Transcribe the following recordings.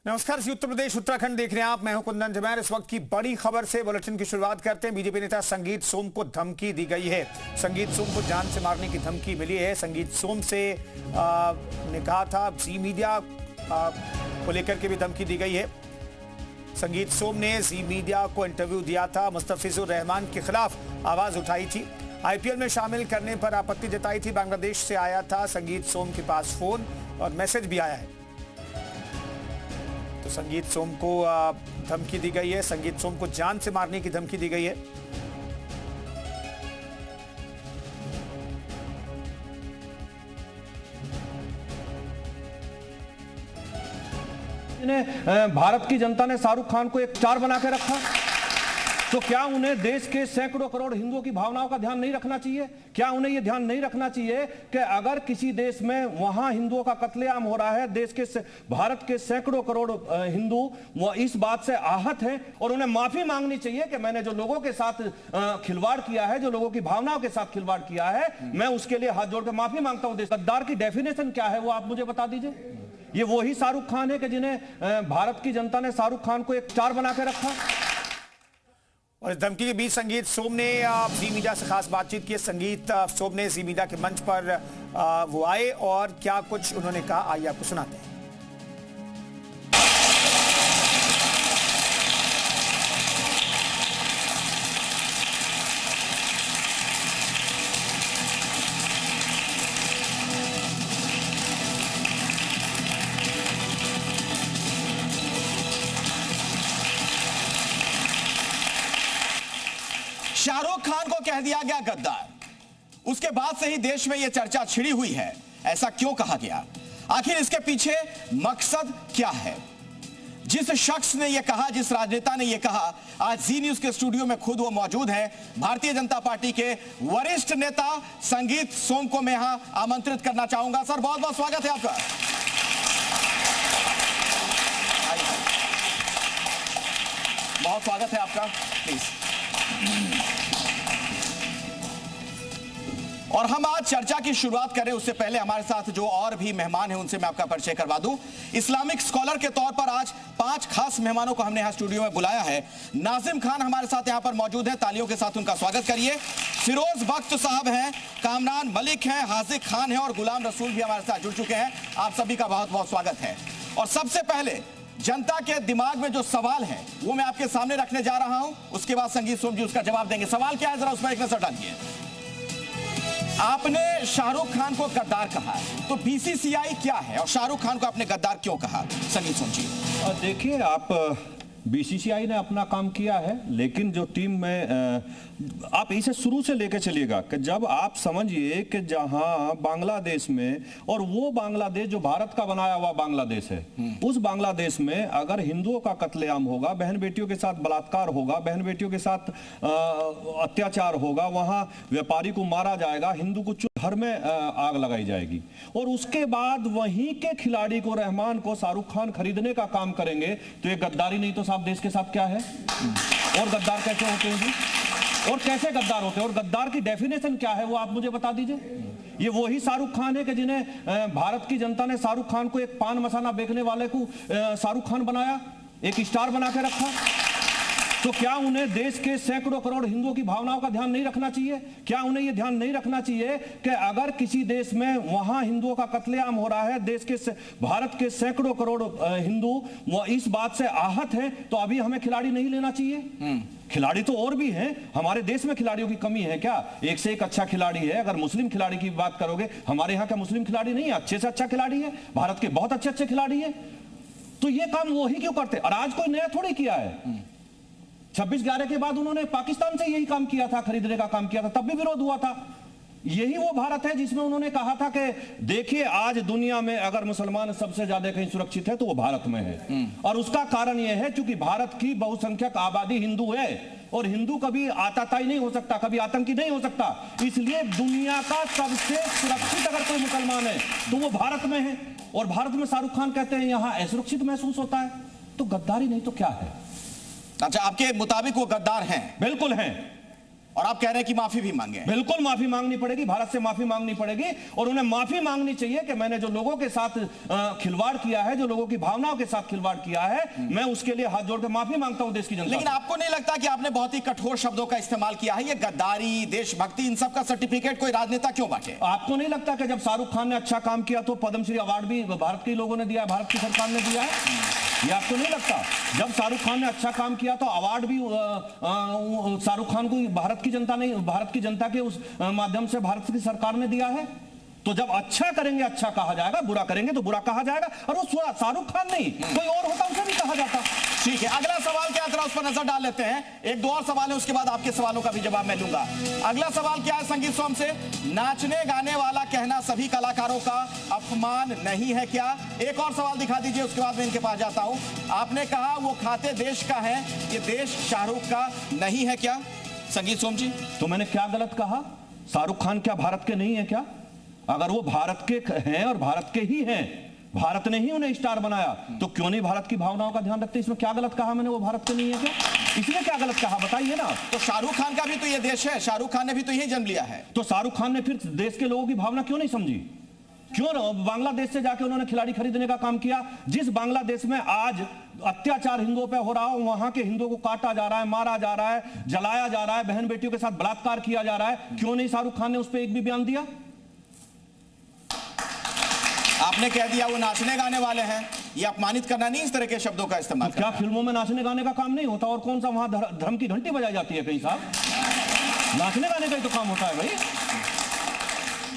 नमस्कार जी, उत्तर प्रदेश उत्तराखंड देख रहे हैं आप। मैं हूं कुंदन जमैर। इस वक्त की बड़ी खबर से बुलेटिन की शुरुआत करते हैं। बीजेपी नेता संगीत सोम को धमकी दी गई है। संगीत सोम को जान से मारने की धमकी मिली है। संगीत सोम से ने कहा था जी मीडिया को लेकर के भी धमकी दी गई है। संगीत सोम ने जी मीडिया को इंटरव्यू दिया था। मुस्तफिजुर रहमान के खिलाफ आवाज उठाई थी। आईपीएल में शामिल करने पर आपत्ति जताई थी। बांग्लादेश से आया था संगीत सोम के पास फोन और मैसेज भी आया है। तो संगीत सोम को धमकी दी गई है। संगीत सोम को जान से मारने की धमकी दी गई है। भारत की जनता ने शाहरुख खान को एक स्टार बना के रखा, तो क्या उन्हें देश के सैकड़ों करोड़ हिंदुओं की भावनाओं का ध्यान नहीं रखना चाहिए? क्या उन्हें यह ध्यान नहीं रखना चाहिए कि अगर किसी देश में वहां हिंदुओं का कत्लेआम हो रहा है, देश के भारत के सैकड़ों करोड़ हिंदू वो इस बात से आहत हैं और उन्हें माफी मांगनी चाहिए कि मैंने जो लोगों के साथ खिलवाड़ किया है, जो लोगों की भावनाओं के साथ खिलवाड़ किया है, मैं उसके लिए हाथ जोड़कर माफी मांगता हूं। गद्दार की डेफिनेशन क्या है वो आप मुझे बता दीजिए। ये वही शाहरुख खान है कि जिन्हें भारत की जनता ने शाहरुख खान को एक स्टार बना के रखा। और इस धमकी के बीच संगीत सोम ने जी मीडिया से खास बातचीत की। संगीत सोम ने जी मीडिया के मंच पर वो आए और क्या कुछ उन्होंने कहा, आइए आपको सुनाते हैं। शाहरुख खान को कह दिया गया गद्दार। उसके बाद से ही देश में यह चर्चा छिड़ी हुई है। ऐसा क्यों कहा गया? आखिर इसके पीछे मकसद क्या है? जिस शख्स ने यह कहा, जिस राजनेता ने यह कहा, आज जी न्यूज के स्टूडियो में खुद वो मौजूद हैं। भारतीय जनता पार्टी के वरिष्ठ नेता संगीत सोम को मैं यहां आमंत्रित करना चाहूंगा। सर, बहुत बहुत स्वागत है आपका। बहुत स्वागत है आपका, प्लीज। और हम आज चर्चा की शुरुआत करें उससे पहले हमारे साथ जो और भी मेहमान हैं उनसे मैं आपका परिचय करवा दूं। इस्लामिक स्कॉलर के तौर पर आज 5 खास मेहमानों को हमने यहां स्टूडियो में बुलाया है। नाजिम खान हमारे साथ यहां पर मौजूद हैं, तालियों के साथ उनका स्वागत करिए। फिरोज बख्त साहब हैं, कामरान मलिक हैं, हाजिक खान हैं और गुलाम रसूल भी हमारे साथ जुड़ चुके हैं। आप सभी का बहुत बहुत स्वागत है। और सबसे पहले जनता के दिमाग में जो सवाल है वो मैं आपके सामने रखने जा रहा हूं, उसके बाद संगीत सोम जी उसका जवाब देंगे। सवाल क्या है, जरा उसमें एक नजर डालिए। आपने शाहरुख खान को गद्दार कहा है, तो बीसीसीआई क्या है और शाहरुख खान को आपने गद्दार क्यों कहा? संगीत सोम जी। देखिए, आप बीसीसीआई ने अपना काम किया है, लेकिन जो टीम में आप इसे शुरू से लेकर चलिएगा कि जब आप समझिए कि जहां बांग्लादेश में, और वो बांग्लादेश जो भारत का बनाया हुआ बांग्लादेश है, उस बांग्लादेश में अगर हिंदुओं का कत्लेआम होगा, बहन बेटियों के साथ बलात्कार होगा, बहन बेटियों के साथ अत्याचार होगा, वहां व्यापारी को मारा जाएगा, हिंदू को घर में आग लगाई जाएगी, और उसके बाद वहीं के खिलाड़ी को, रहमान को शाहरुख खान खरीदने का काम करेंगे, तो ये गद्दारी नहीं तो साहब देश के साथ क्या है? और गद्दार कैसे होते हैं जी? और कैसे गद्दार होते हैं? और गद्दार की डेफिनेशन क्या है वो आप मुझे बता दीजिए। ये वही शाहरुख खान है कि जिन्हें भारत की जनता ने शाहरुख खान को, एक पान मसाला बेचने वाले को शाहरुख खान बनाया, एक स्टार बना के रखा। तो क्या उन्हें देश के सैकड़ों करोड़ हिंदुओं की भावनाओं का ध्यान नहीं रखना चाहिए? क्या उन्हें यह ध्यान नहीं रखना चाहिए कि अगर किसी देश में वहां हिंदुओं का कत्लेआम हो रहा है, देश के भारत के सैकड़ों करोड़ हिंदू वो इस बात से आहत हैं, तो अभी हमें खिलाड़ी नहीं लेना चाहिए? खिलाड़ी तो और भी हैं। हमारे देश में खिलाड़ियों की कमी है क्या? एक से एक अच्छा खिलाड़ी है। अगर मुस्लिम खिलाड़ी की बात करोगे, हमारे यहाँ का मुस्लिम खिलाड़ी नहीं है, अच्छे से अच्छा खिलाड़ी है। भारत के बहुत अच्छे अच्छे खिलाड़ी है। तो ये काम वो ही क्यों करते? और आज कोई नया थोड़ी किया है। 26/11 के बाद उन्होंने पाकिस्तान से यही काम किया था, खरीदने का काम किया था, तब भी विरोध हुआ था। यही वो भारत है जिसमें उन्होंने कहा था कि देखिए, आज दुनिया में अगर मुसलमान सबसे ज्यादा कहीं सुरक्षित है तो वो भारत में है। और उसका कारण यह है क्योंकि भारत की बहुसंख्यक आबादी हिंदू है, और हिंदू कभी आतताई नहीं हो सकता, कभी आतंकी नहीं हो सकता। इसलिए दुनिया का सबसे सुरक्षित अगर कोई मुसलमान है तो वो भारत में है। और भारत में शाहरुख खान कहते हैं यहां असुरक्षित महसूस होता है, तो गद्दारी नहीं तो क्या है? अच्छा, आपके मुताबिक वो गद्दार हैं? बिल्कुल हैं। और आप कह रहे हैं कि माफी भी मांगे। बिल्कुल माफी मांगनी पड़ेगी, भारत से माफी मांगनी पड़ेगी और उन्हें माफी मांगनी चाहिए कि मैंने जो लोगों के साथ खिलवाड़ किया है, जो लोगों की भावनाओं के साथ खिलवाड़ किया है, मैं उसके लिए हाथ जोड़कर माफी मांगता हूं देश की जनता। लेकिन आपको नहीं लगता कि आपने बहुत ही कठोर शब्दों का इस्तेमाल किया है? ये गद्दारी, देशभक्ति, इन सब का सर्टिफिकेट कोई राजनेता क्यों बांटे? आपको नहीं लगता कि जब शाहरुख खान ने अच्छा काम किया तो पद्मश्री अवार्ड भी भारत के लोगों ने दिया, भारत की सरकार ने दिया है? ये आपको नहीं लगता? जब शाहरुख खान ने अच्छा काम किया तो अवार्ड भी शाहरुख खान को भारत की जनता ने, भारत की जनता के उस माध्यम से भारत की सरकार ने दिया है। तो जब अच्छा करेंगे अच्छा कहा जाएगा, बुरा करेंगे तो बुरा कहा जाएगा। और वो शाहरुख खान नहीं, कोई और होता उसे भी कहा जाता। ठीक है, अगला सवाल क्या था उस पर नजर डाल लेते हैं। एक दो और सवाल है, उसके बाद आपके सवालों का भी जवाब मैं लूंगा। अगला सवाल क्या है संगीत सोम से? नाचने गाने वाला कहना सभी कलाकारों का अपमान नहीं है क्या? एक और सवाल दिखा दीजिए, उसके बाद मैं इनके पास जाता हूं। आपने कहा वो खाते देश का है, ये देश शाहरुख का नहीं है क्या? संगीत सोम जी, तो मैंने क्या गलत कहा? शाहरुख खान क्या भारत के नहीं है क्या? अगर वो भारत के हैं और भारत के ही हैं, भारत ने ही उन्हें स्टार बनाया, तो क्यों नहीं भारत की भावनाओं का ध्यान रखते? इसमें क्या गलत कहा मैंने? वो भारत के नहीं है क्या? इसमें क्या गलत कहा बताइए ना। तो शाहरुख खान का भी तो ये देश है, शाहरुख खान ने भी तो यही जन्म लिया है। तो शाहरुख खान ने फिर देश के लोगों की भावना क्यों नहीं समझी? क्यों बांग्लादेश से जाके उन्होंने खिलाड़ी खरीदने का काम किया? जिस बांग्लादेश में आज अत्याचार हिंदुओं पे हो रहा हो, वहां के हिंदुओं को काटा जा रहा है, मारा जा रहा है, जलाया जा रहा है, बहन बेटियों के साथ बलात्कार किया जा रहा है, क्यों नहीं शाहरुख खान ने उस पर एक भी बयान दिया? आपने कह दिया वो नाचने गाने वाले हैं, ये अपमानित करना नहीं इस तरह के शब्दों का इस्तेमाल। तो क्या फिल्मों में नाचने गाने का काम नहीं होता? और कौन सा वहां धर्म की घंटी बजाई जाती है कहीं साहब? नाचने गाने का ही तो काम होता है भाई।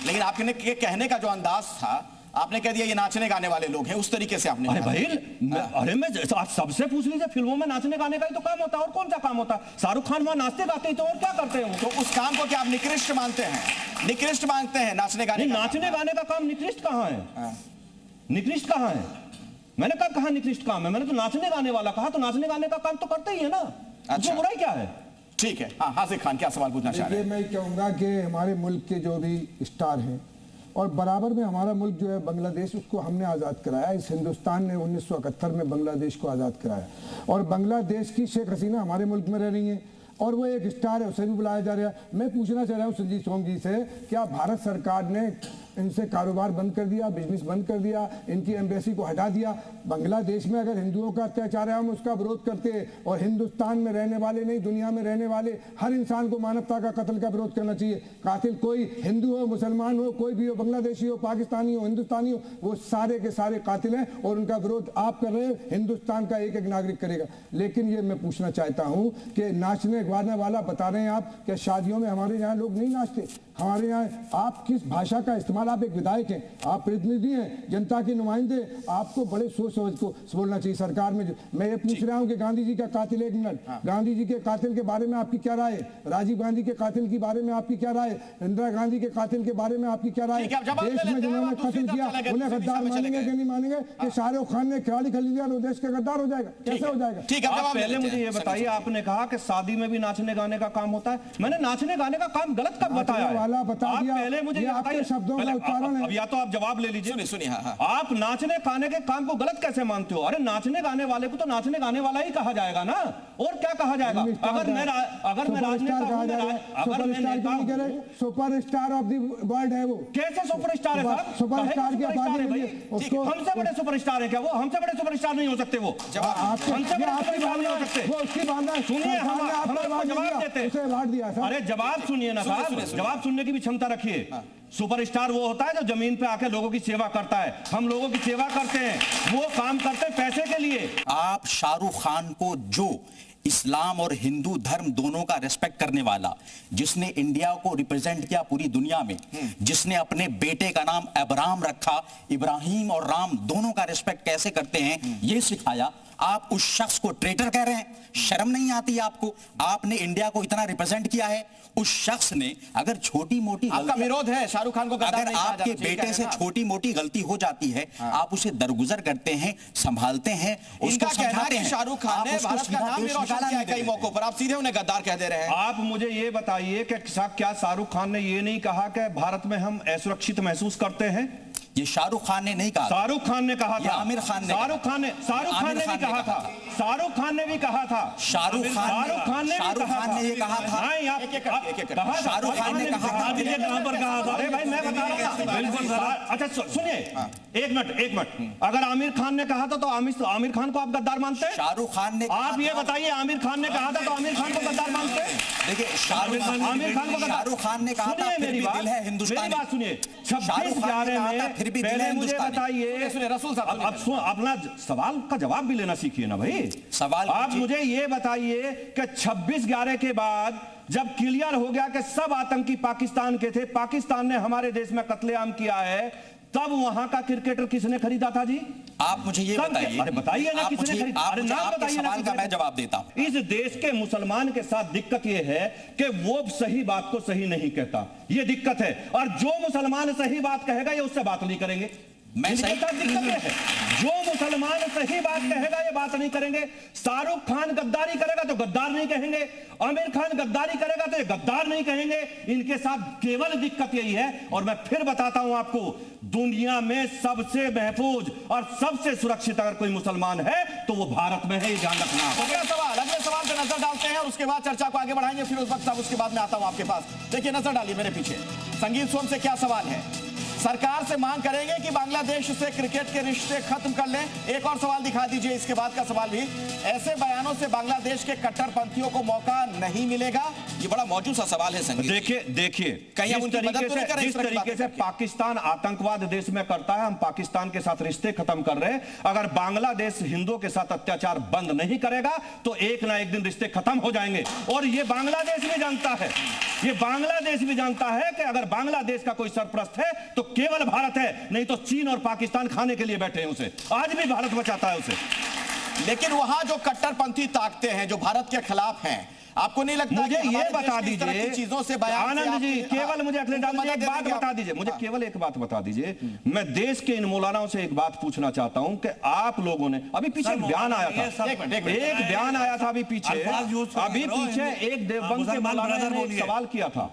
लेकिन आपने कहने का जो अंदाज था, आपने कह दिया ये नाचने गाने वाले लोग हैं, उस तरीके से आपने। अरे भाई, मैं सबसे पूछ लीजिए, फिल्मों में नाचने गाने का ही तो काम होता है, और कौन सा काम होता है? शाहरुख खान वहां नाचते गाते ही तो, और क्या करते हैं? तो उस काम को क्या आप निकृष्ट मानते हैं? निकृष्ट मानते हैं नाचने गाने? नाचने गाने का काम निकृष्ट कहां है? निकृष्ट कहां है? मैंने कब कहा निकृष्ट काम है? मैंने तो नाचने गाने वाला कहा, तो नाचने गाने का काम तो करते ही है ना। अच्छा, बुराई क्या है? ठीक है। हाँ, हासिफ खान क्या सवाल पूछना चाह रहे हैं? मैं कहूंगा कि हमारे मुल्क के जो भी स्टार हैं, और बराबर में हमारा मुल्क जो है बांग्लादेश, उसको हमने आज़ाद कराया। इस हिंदुस्तान ने 1971 में बांग्लादेश को आज़ाद कराया, और बांग्लादेश की शेख हसीना हमारे मुल्क में रह रही हैं, और वो एक स्टार है, उसे भी बुलाया जा रहा है। मैं पूछना चाह रहा हूँ संजीत सोम जी से, क्या भारत सरकार ने इनसे कारोबार बंद कर दिया, बिजनेस बंद कर दिया, इनकी एम्बेसी को हटा दिया? बांग्लादेश में अगर हिंदुओं का अत्याचार है, हम उसका विरोध करते हैं, और हिंदुस्तान में रहने वाले नहीं, दुनिया में रहने वाले हर इंसान को मानवता का कत्ल का विरोध करना चाहिए। कातिल कोई हिंदू हो, मुसलमान हो, कोई भी हो, बांग्लादेशी हो, पाकिस्तानी हो, हिंदुस्तानी हो, वो सारे के सारे कातिल हैं, और उनका विरोध आप कर रहे हैं, हिंदुस्तान का एक एक नागरिक करेगा। लेकिन ये मैं पूछना चाहता हूँ कि नाचने गाने वाला बता रहे हैं आप, क्या शादियों में हमारे यहाँ लोग नहीं नाचते? हमारे यहाँ आप किस भाषा का इस्तेमाल, आप एक विधायक हैं, आप प्रतिनिधि हैं, जनता के नुमाइंदे, आपको बड़े सोच समझ को बोलना चाहिए सरकार में। मैं ये पूछ रहा हूँ कि गांधी जी का कातिल, एक मिनट, गांधी जी के कातिल के बारे में आपकी क्या राय है? राजीव गांधी के कातिल के बारे में आपकी क्या राय है? इंदिरा गांधी के कातिल के बारे में आपकी क्या राय है? देश में जिन्होंने कत्ल किया उन्हें गद्दार मानेंगे कि नहीं मानेंगे? कि शाहरुख खान ने खिलाड़ी खरीद लिया तो देश का गद्दार हो जाएगा? कैसे हो जाएगा? ठीक है, पहले मुझे ये बताइए, आपने कहा कि शादी में भी नाचने गाने का काम होता है, मैंने नाचने गाने का काम गलत कब बताया वाला बता दिया? पहले मुझे ये आपके शब्दों का उच्चारण है। अब या तो आप जवाब ले लीजिए। सुनिए, हाँ। आप नाचने गाने के काम को गलत कैसे मानते हो? अरे नाचने गाने वाले को तो नाचने गाने वाला ही कहा जाएगा ना, और क्या कहा जाएगा? अगर मैं सुपरस्टार ऑफ द वर्ल्ड है वो, कैसे सुपरस्टार है साहब? सुपरस्टार की बात है भाई, उसको हमसे बड़े सुपरस्टार है क्या वो? हमसे बड़े सुपरस्टार नहीं हो सकते वो। हमसे बड़े सुपरस्टार नहीं हो सकते वो, उसकी भावना सुनिए, हम आपको जवाब देते हैं। उसे अवार्ड दिया सर। अरे जवाब सुनिए ना साहब, जवाब सुनने की भी क्षमता रखिए। सुपरस्टार वो होता है जो जमीन पे आके लोगों की सेवा करता है। हम लोगों की सेवा करते हैं, वो काम करते हैं पैसे के लिए। आप शाहरुख खान को, जो इस्लाम और हिंदू धर्म दोनों का रेस्पेक्ट करने वाला, जिसने इंडिया को रिप्रेजेंट किया पूरी दुनिया में, जिसने अपने बेटे का नाम अब्राहम रखा, इब्राहिम और राम दोनों का रेस्पेक्ट कैसे करते हैं ये सिखाया, आप उस शख्स को ट्रेटर कह रहे हैं? शर्म नहीं आती आपको? आपने इंडिया को इतना रिप्रेजेंट किया है, उस शख्स ने अगर छोटी मोटी आपका विरोध है शाहरुख खान को, अगर आपके बेटे से छोटी मोटी गलती हो जाती है, आप उसे दरगुजर करते हैं, संभालते हैं, उसको समझाते हैं। शाहरुख खान ने भारत का नाम भी रोशन किया है कई मौकों पर, आप सीधे उन्हें गद्दार कह दे रहे हैं। आप मुझे ये बताइए कि क्या शाहरुख खान ने ये नहीं कहा कि भारत में हम असुरक्षित महसूस करते हैं? ये शाहरुख खान ने नहीं कहा, शाहरुख खान ने कहा था। आमिर खान ने, शाहरुख खान ने नहीं कहा था। शाहरुख खान ने भी कहा था, शाहरुख खान ने ये कहा था, नहीं आप शाहरुख खान ने कहा था, कहां पर कहा था? अरे भाई मैं बता रहा हूं, बिल्कुल सर। अच्छा सुनिए, एक मिनट, अगर आमिर खान ने कहा था तो आमिर खान को आप गद्दार मानते हैं? शाहरुख खान ने, आप ये बताइए, आमिर खान ने कहा था तो आमिर खान को गद्दार मानते हैं? देखिए शाहरुख खान ने कहा था फिर भी दिल है हिंदुस्तानी। मेरी बात सुनिए, 26/11 में फिर भी पहले मुझे बताइए, रसूल साहब अपना सवाल का जवाब भी लेना सीखिए ना भाई। सवाल आप मुझे ये बताइए कि 26/11 के बाद जब क्लियर हो गया कि सब आतंकी पाकिस्तान के थे, पाकिस्तान ने हमारे देश में कत्लेआम किया है, तब वहां का क्रिकेटर किसने खरीदा था जी? आप मुझे ये बताइए। अरे बताइए ना, किसने खरीदा? अरे नाम बताइए, सवाल का मैं जवाब देता हूं। इस देश के मुसलमान के साथ दिक्कत यह है कि वो सही बात को सही नहीं कहता, ये दिक्कत है। और जो मुसलमान सही बात कहेगा ये उससे बात नहीं करेंगे। मैं सही दिक्कत है, जो मुसलमान सही बात कहेगा ये बात नहीं करेंगे। शाहरुख खान गद्दारी करेगा तो गद्दार नहीं कहेंगे, आमिर खान गद्दारी करेगा तो ये गद्दार नहीं कहेंगे। इनके साथ केवल दिक्कत यही है। और मैं फिर बताता हूं आपको, दुनिया में सबसे महफूज और सबसे सुरक्षित अगर कोई मुसलमान है तो वो भारत में है, ये ध्यान रखना। अगले सवाल पे नजर डालते हैं और उसके बाद चर्चा को आगे बढ़ाएंगे। फिर उस वक्त उसके बाद में आता हूं आपके पास। देखिए, नजर डालिए मेरे पीछे, संगीत सोम से क्या सवाल है। सरकार से मांग करेंगे कि बांग्लादेश से क्रिकेट के रिश्ते खत्म कर लें। एक और सवाल दिखा दीजिए, इसके बाद का सवाल भी। ऐसे बयानों से बांग्लादेश के कट्टरपंथियों को मौका नहीं मिलेगा। ये बड़ा मौजूद सा सवाल है संगीत। देखिए कहीं जिस तरीके से पाकिस्तान आतंकवाद देश में करता है, हम पाकिस्तान के साथ रिश्ते खत्म कर रहे हैं। अगर बांग्लादेश हिंदुओं के साथ अत्याचार बंद नहीं करेगा तो एक ना एक दिन रिश्ते खत्म हो जाएंगे। और ये बांग्लादेश भी जानता है, ये बांग्लादेश भी जानता है कि अगर बांग्लादेश का कोई सरपरस्त है तो केवल भारत है, नहीं तो चीन और पाकिस्तान खाने के लिए बैठे हैं उसे। आज भी भारत बचाता है उसे। लेकिन वहां जो कट्टरपंथी ताकतें हैं जो भारत के खिलाफ हैं, आपको नहीं लगता? मुझे ये बता दीजिए चीजों से आनंद जी, केवल मुझे एक बात बता दीजिए, मुझे केवल एक बात बता दीजिए। मैं देश के इन मौलानाओं से एक बात पूछना चाहता हूं कि आप लोगों ने अभी पीछे एक बयान आया था, एक बयान आया था अभी पीछे एक देवबंद के मौलाना ने एक सवाल किया था।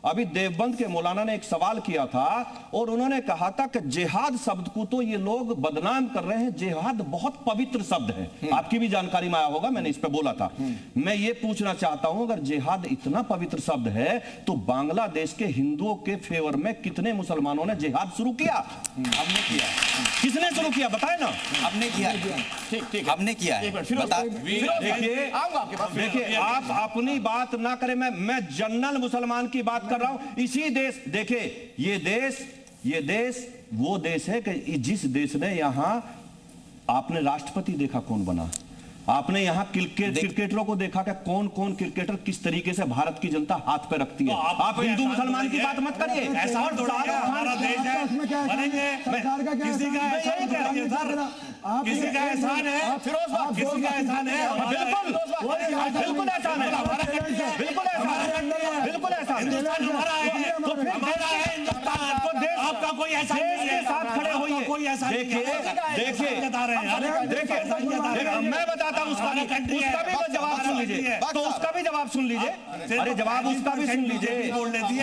अभी देवबंद के मौलाना ने एक सवाल किया था और उन्होंने कहा था कि जिहाद शब्द को तो ये लोग बदनाम कर रहे हैं, जिहाद बहुत पवित्र शब्द है। आपकी भी जानकारी में आया होगा, मैंने इस पे बोला था। मैं ये पूछना चाहता हूं, अगर जिहाद इतना पवित्र शब्द है तो बांग्लादेश के हिंदुओं के फेवर में कितने मुसलमानों ने जिहाद शुरू किया? हमने किया। किसने शुरू किया बताए ना? हमने किया। ठीक, हमने किया है। देखिए, आप अपनी बात ना करें, मैं जनरल मुसलमान की बात कर रहा हूं। इसी देश, देखिए ये देश वो देश है कि जिस देश ने यहां, आपने राष्ट्रपति देखा कौन बना, आपने यहां क्रिकेटरों को देखा कि कौन कौन क्रिकेटर किस तरीके से भारत की जनता हाथ पे रखती है। आप हिंदू मुसलमान की बात मत करिए। ऐसा हमारा देश है, बनेंगे किसी का एहसान है, किसी का एहसान है, किसी का एहसान है, बिल्कुल एहसान है, बिल्कुल एहसान। हिंदुस्तान हमारा है, हमारा है हिंदुस्तान। आपका कोई एहसान नहीं है, साथ खड़े होइए। कोई एहसान नहीं है। देखिए, मैं बताता हूं, उसका भी जवाब सुन लीजिए, तो उसका भी जवाब सुन लीजिए। अरे जवाब उसका भी सुन लीजिए,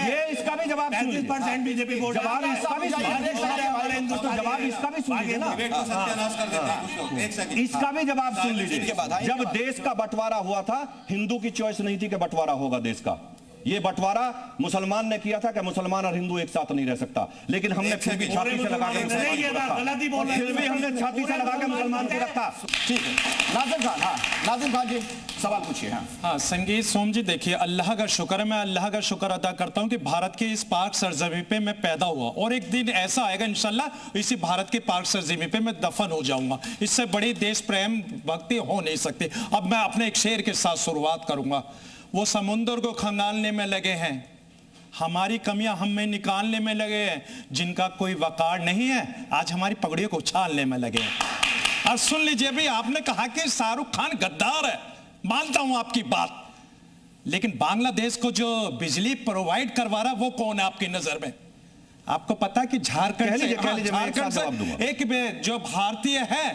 ये इसका भी जवाब सुन लीजिए। 35% बीजेपी वोट, जवाब इसका भी जवाब इसका भी सुन लीजिए ना, इसका भी जवाब सुन लीजिए। जब देश का बंटवारा हुआ था, हिंदू की चॉइस नहीं थी कि बंटवारा होगा देश का। ये बंटवारा मुसलमान ने किया था कि मुसलमान और हिंदू एक साथ नहीं रह सकता, लेकिन हमने फिर भी छाती से लगा के मुसलमान को रखा, फिर भी हमने छाती से लगा के मुसलमान को रखा। ठीक है, नाजिम खान। हाँ, नाजिम खान जी सवाल पूछिए। हाँ, संगीत सोम जी, देखिए, अल्लाह का शुक्र है, मैं अल्लाह का शुक्र अदा करता हूँ कि भारत के इस पाक सरजमी पे मैं पैदा हुआ और एक दिन ऐसा आएगा इंशाल्लाह इसी भारत के पाक सरजमी पे मैं दफन हो जाऊंगा। इससे बड़ी देश प्रेम भक्ति हो नहीं सकती। अब मैं अपने एक शेर के साथ शुरुआत करूंगा। वो समुद्र को खंगालने में लगे हैं, हमारी कमियां हम में निकालने में लगे हैं, जिनका कोई वकार नहीं है आज हमारी पगड़ियों को उछालने में लगे हैं। और सुन लीजिए भी, आपने कहा कि शाहरुख खान गद्दार है, मानता हूं आपकी बात, लेकिन बांग्लादेश को जो बिजली प्रोवाइड करवा रहा वो कौन है आपकी नजर में? आपको पता है कि झारखंड से एक जो भारतीय है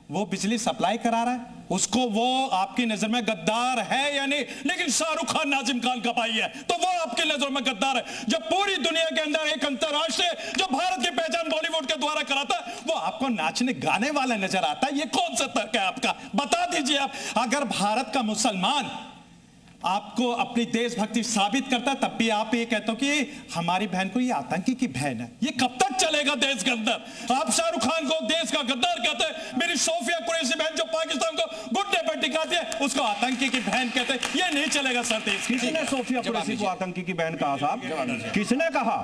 वो बिजली सप्लाई करा रहा है, उसको वो आपकी नजर में गद्दार है या नहीं? लेकिन शाहरुख खान नाजिम खान का भाई है तो वो आपकी नजर में गद्दार है। जब पूरी दुनिया के अंदर एक अंतरराष्ट्रीय जो भारत की पहचान बॉलीवुड के द्वारा कराता है वो आपको नाचने गाने वाला नजर आता है, ये कौन सा तर्क है आपका? बता दीजिए आप। अगर भारत का मुसलमान आपको अपनी देशभक्ति साबित करता है तब भी आप ये कहते हो कि हमारी बहन को ये आतंकी की बहन है। ये कब तक चलेगा देश के अंदर? आप शाहरुख खान को देश का गद्दार कहते हैं, मेरी सोफिया कुरैशी बहन जो पाकिस्तान को घुटने पर टिकाती है उसको आतंकी की बहन कहते हैं। ये नहीं चलेगा सर देश। किसने सोफिया कुरैशी को आतंकी की बहन कहा साहब? किसने कहा?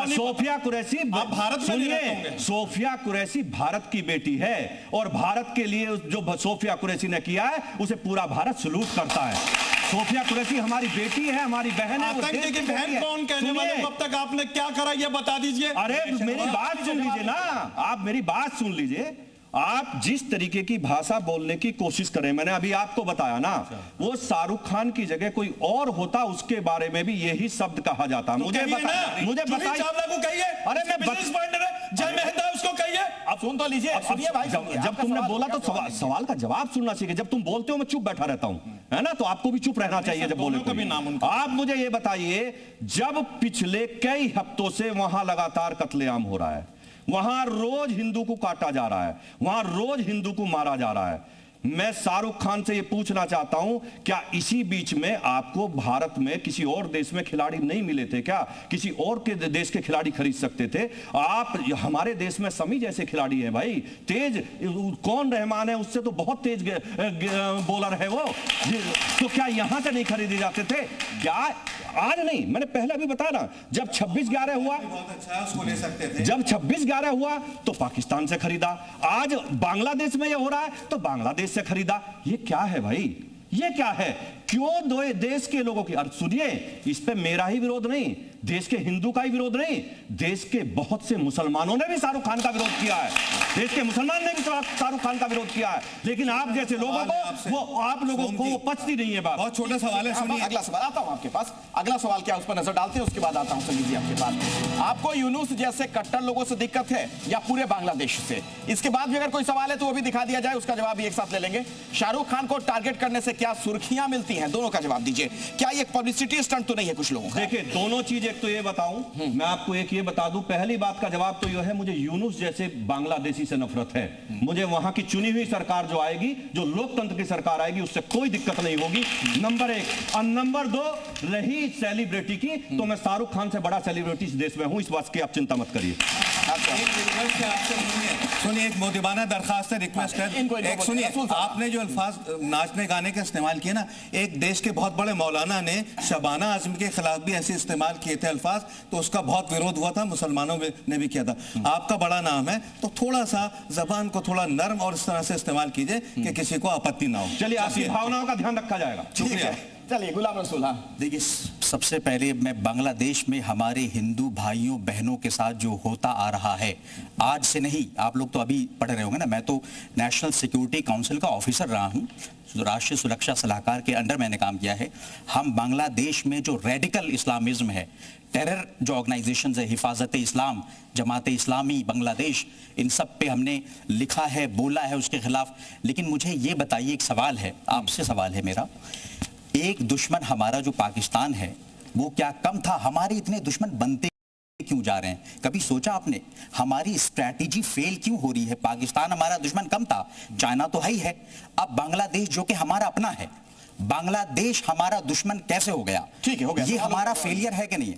सोफिया कुरैशी भारत में, सुनिए, सोफिया कुरैशी भारत की बेटी है और भारत के लिए जो सोफिया कुरैशी ने किया है उसे पूरा भारत सलूट करता है। सोफिया कुरैशी हमारी बेटी है, हमारी बहन है। आतंकी की बहन कौन कहने वाले? अब तक आपने क्या करा ये बता दीजिए। अरे मेरी बात सुन लीजिए ना, आप मेरी बात सुन लीजिए। आप जिस तरीके की भाषा बोलने की कोशिश करें, मैंने अभी आपको बताया ना, वो शाहरुख खान की जगह कोई और होता उसके बारे में भी यही शब्द कहा जाता। मुझे बताइए, चावला को कहिए, अरे मैं जय मेहता उसको कहिए। अब सुन तो लीजिए। जब तुमने बोला तो सवाल का जवाब सुनना चाहिए। जब तुम बोलते हो मैं चुप बैठा रहता हूं, है ना? तो आपको भी चुप रहना चाहिए जब बोले कभी नाम। आप मुझे ये बताइए, जब पिछले कई हफ्तों से वहां लगातार कत्लेआम हो रहा है, वहां रोज हिंदू को काटा जा रहा है, वहां रोज हिंदू को मारा जा रहा है, मैं शाहरुख खान से यह पूछना चाहता हूं, क्या इसी बीच में आपको भारत में किसी और देश में खिलाड़ी नहीं मिले थे? क्या किसी और के देश के खिलाड़ी खरीद सकते थे? आप हमारे देश में समी जैसे खिलाड़ी हैं भाई, तेज। कौन रहमान है, उससे तो बहुत तेज बॉलर है वो। तो क्या यहां से नहीं खरीदे जाते थे? क्या आज नहीं, मैंने पहले भी बताया ना, जब 26/11 हुआ, उसको ले सकते थे। जब 26/11 हुआ तो पाकिस्तान से खरीदा। आज बांग्लादेश में यह हो रहा है तो बांग्लादेश से खरीदा। ये क्या है भाई? ये क्या है? क्यों दो देश के लोगों की? सुनिए, इस पे मेरा ही विरोध नहीं, देश के हिंदू का ही विरोध नहीं, देश के बहुत से मुसलमानों ने भी शाहरुख खान का विरोध किया है। देश के मुसलमान ने भी शाहरुख खान का विरोध किया है। लेकिन आप जैसे लोगों को आप लोगों को वो पचती नहीं है बात। बहुत छोटा सवाल है, सुनिए। अगला सवाल आता हूं आपके पास। अगला सवाल क्या, उस पर नजर डालते हैं, उसके बाद आता हूं संजीव जी आपके पास। आपको यूनुस जैसे कट्टर लोगों से दिक्कत है या पूरे बांग्लादेश से? इसके बाद भी अगर कोई सवाल है तो वो भी दिखा दिया जाए, उसका जवाब भी एक साथ ले लेंगे। शाहरुख खान को टारगेट करने से क्या सुर्खियां मिलती हैं? दोनों का जवाब दीजिए। क्या ये पब्लिसिटी स्टंट तो नहीं है कुछ लोगों का? देखिए, दोनों चीज। एक तो ये बताऊं, मैं आपको एक ये बता दूं, पहली बात का जवाब तो यह है, मुझे यूनुस जैसे बांग्लादेशी से नफरत है। मुझे वहां की चुनी हुई सरकार जो आएगी, जो लोकतंत्र की सरकार आएगी, उससे कोई दिक्कत नहीं होगी, नंबर 1। और नंबर 2, रही सेलिब्रिटी की, तो मैं शाहरुख खान से बड़ा सेलिब्रिटी इस देश में हूं, इस बात की आप चिंता मत करिए। सुनिए, एक मोदिबाना दरखास्त है, रिक्वेस्ट है। एक सुनिए, आपने जो अल्फाज नाचने गाने के इस्तेमाल किए ना, एक देश के बहुत बड़े मौलाना ने शबाना आजमी के खिलाफ भी ऐसे इस्तेमाल किए थे अल्फाज, तो उसका बहुत विरोध हुआ था, मुसलमानों ने भी किया था। आपका बड़ा नाम है तो थोड़ा सा जबान को थोड़ा नरम और इस तरह से इस्तेमाल कीजिए कि किसी को आपत्ति ना हो। चलिए, आपकी भावनाओं का ध्यान रखा जाएगा। शुक्रिया। चलिए, गुलाम रसूल। देखिए, सबसे पहले मैं बांग्लादेश में हमारे हिंदू भाइयों बहनों के साथ जो होता आ रहा है, आज से नहीं, आप लोग तो अभी पढ़ रहे होंगे ना, मैं तो नेशनल सिक्योरिटी काउंसिल का ऑफिसर रहा हूं, राष्ट्रीय सुरक्षा सलाहकार के अंडर मैंने काम किया है। हम बांग्लादेश में जो रेडिकल इस्लामिज्म है, टेरर जो ऑर्गेनाइजेशंस है, हिफाजत इस्लाम, जमात इस्लामी बांग्लादेश, इन सब पे हमने लिखा है, बोला है उसके खिलाफ। लेकिन मुझे ये बताइए, एक सवाल है आपसे, सवाल है मेरा, एक दुश्मन हमारा जो पाकिस्तान है वो क्या कम था? हमारे इतने दुश्मन बनते क्यों जा रहे हैं? कभी सोचा आपने हमारी स्ट्रैटेजी फेल क्यों हो रही है? पाकिस्तान हमारा दुश्मन कम था, चाइना तो है ही है, अब बांग्लादेश जो कि हमारा अपना है, बांग्लादेश हमारा दुश्मन कैसे हो गया? ठीक है, हो गया। ये हमारा फेलियर है कि नहीं?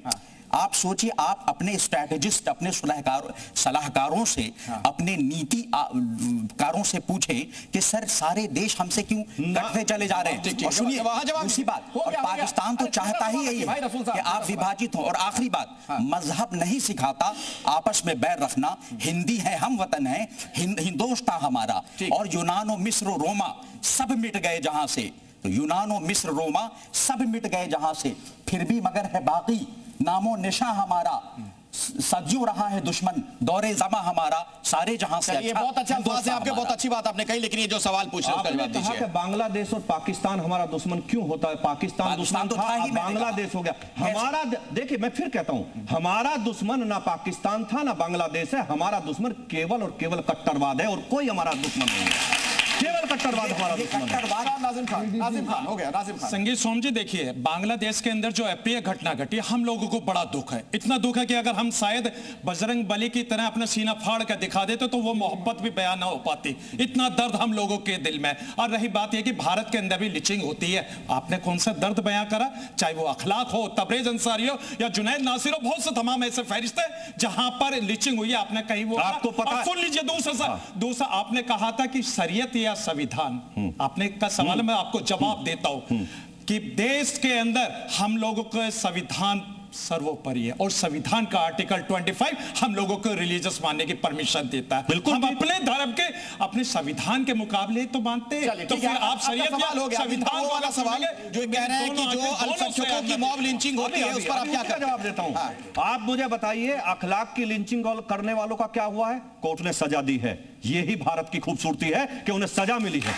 आप सोचिए, आप अपने स्ट्रैटेजिस्ट, अपने सलाहकारों से, अपने नीतिकारों से पूछें कि सर सारे देश हमसे क्यों कटते चले जा रहे हैं। और सुनिए, दूसरी बात, और पाकिस्तान तो चाहता ही यही है कि आप विभाजित हो। और आखिरी बात, मजहब नहीं सिखाता आपस में बैर रखना, हिंदी है, हम वतन है, हिंदोस्तान हमारा। और यूनान, मिस्र, रोमा सब मिट गए जहां से, तो यूनान, मिस्र, रोमा सब मिट गए जहां से, फिर भी मगर है बाकी नामो निशा हमारा, सदियों रहा है दुश्मन, दौरे जमा हमारा सारे जहां से। ये बहुत अच्छा अल्फाज है आपके, बहुत अच्छी बात आपने कही, लेकिन ये जो सवाल पूछ रहे हैं उसका जवाब दीजिए। बांग्लादेश और पाकिस्तान हमारा दुश्मन क्यों होता है? पाकिस्तान दुश्मन तो था, बांग्लादेश हो गया हमारा। देखिए, मैं फिर कहता हूं, हमारा दुश्मन ना पाकिस्तान था ना बांग्लादेश है, हमारा दुश्मन केवल और केवल कट्टरवाद है और कोई हमारा दुश्मन नहीं है। केवल कट्टरवाद हमारा दुश्मन है। नाजिम खान हो गया। नाजिम खान, संगीत सोम जी देखिए, बांग्लादेश के अंदर जो अप्रिय घटना घटी, हम लोगों को बड़ा दुख है। इतना दुख है कि अगर हम शायद बजरंग बली की तरह अपना सीना फाड़ कर दिखा देते तो वो मोहब्बत भी बयान ना हो पाती। इतना दर्द हम लोगों के दिल में। और रही बात यह कि भारत के अंदर भी लिचिंग होती है, आपने कौन सा दर्द बयां करा? चाहे वो अखलाक हो, तबरेज अंसारी हो या जुनैद नासिर हो, बहुत से तमाम ऐसे फहरिस्त है जहां पर लिचिंग हुई है। आपने कहीं वो आपको पता है? सुन लीजिए, दूसरा आपने कहा था कि शरीयत या संविधान, आपने का सवाल मैं आपको जवाब देता हूं कि देश के अंदर हम लोगों का संविधान सर्वोपरि है और संविधान का आर्टिकल 25 हम लोगों को रिलीजियस मानने की परमिशन देता है। बिल्कुल, हम अपने धर्म के अपने संविधान के मुकाबले तो मानते हैं। तो फिर आप शरीयत सवाल हो गया। संविधान वाला सवाल जो कह रहे हैं कि जो अल्पसंख्यकों की मॉब लिंचिंग होती है उस पर आप क्या क्या जवाब देता हूं? आप मुझे बताइए, अखलाक की लिंचिंग करने वालों का क्या हुआ है? कोर्ट ने सजा दी है। यही भारत की खूबसूरती है कि उन्हें सजा मिली है,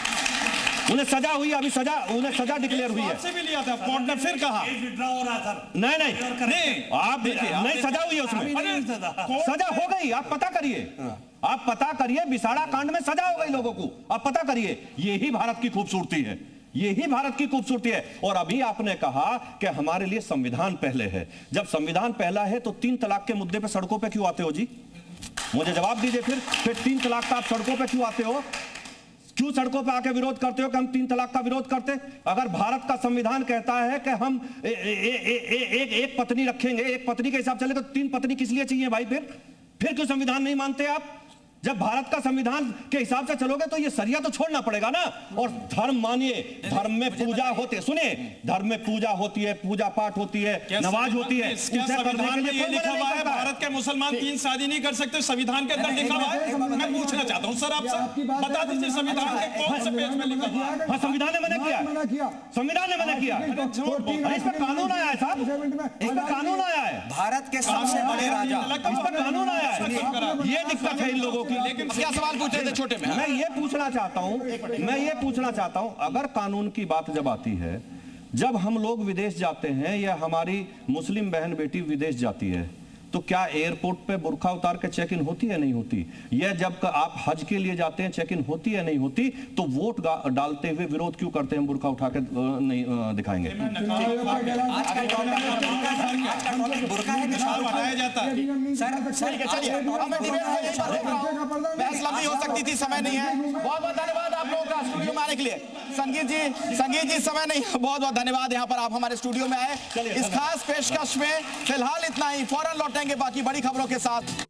उन्हें सजा हुई, अभी सजा, उन्हें सजा डिक्लेयर हुई है। से भी लिया था कोर्ट ने, फिर कहा नहीं, आप नहीं, सजा हुई है उसमें, सजा हो गई। आप पता करिए, आप पता करिए, बिसाड़ा कांड में सजा हो गई लोगों को, आप पता करिए। यही भारत की खूबसूरती है, यही भारत की खूबसूरती है। और अभी आपने कहा कि हमारे लिए संविधान पहले है। जब संविधान पहला है तो 3 तलाक के मुद्दे पे सड़कों पे क्यों आते हो जी? मुझे जवाब दीजिए। फिर 3 तलाक का आप सड़कों पे क्यों आते हो? क्यों सड़कों पे आके विरोध करते हो कि हम 3 तलाक का विरोध करते? अगर भारत का संविधान कहता है कि हम एक पत्नी रखेंगे, एक पत्नी के हिसाब चले, तो 3 पत्नी किस लिए चाहिए भाई? फिर क्यों संविधान नहीं मानते आप? जब भारत का संविधान के हिसाब से चलोगे तो ये सरिया तो छोड़ना पड़ेगा ना। और धर्म मानिए, धर्म में पूजा होती है, सुनिए, धर्म में पूजा होती है, पूजा पाठ होती है, नमाज होती है। संविधान में ये लिखा हुआ है भारत के मुसलमान 3 शादी नहीं कर सकते? संविधान के अंदर लिखा हुआ है। मैं पूछना चाहता हूँ सर आपसे, बता दीजिए संविधान के कौन से पेज में लिखा हुआ है? हाँ, संविधान ने मना किया, संविधान ने मना किया। इस पर कानून आया है साहब, इस पर कानून आया है। भारत के सबसे बड़े राजा, इस पर कानून आया है। ये दिक्कत है इन लोगों की। लेकिन क्या सवाल पूछे थे छोटे में? मैं ये पूछना चाहता हूं, अगर कानून की बात जब आती है, जब हम लोग विदेश जाते हैं या हमारी मुस्लिम बहन बेटी विदेश जाती है, तो क्या एयरपोर्ट पे बुर्का उतार के चेक इन होती है नहीं होती? या जब आप हज के लिए जाते हैं चेक इन होती है नहीं होती? तो वोट डालते हुए विरोध क्यों करते हैं? बुर्का उठा के नहीं दिखाएंगे। बुर्का है हटाया जाता है। बहस लंबी हो सकती थी, समय नहीं है। बहुत बहुत धन्यवाद आप लोगों का स्टूडियो में आने के लिए। संगीत जी समय नहीं, बहुत बहुत धन्यवाद यहाँ पर आप हमारे स्टूडियो में आए। इस खास पेशकश में फिलहाल इतना ही, फौरन लौटेंगे बाकी बड़ी खबरों के साथ।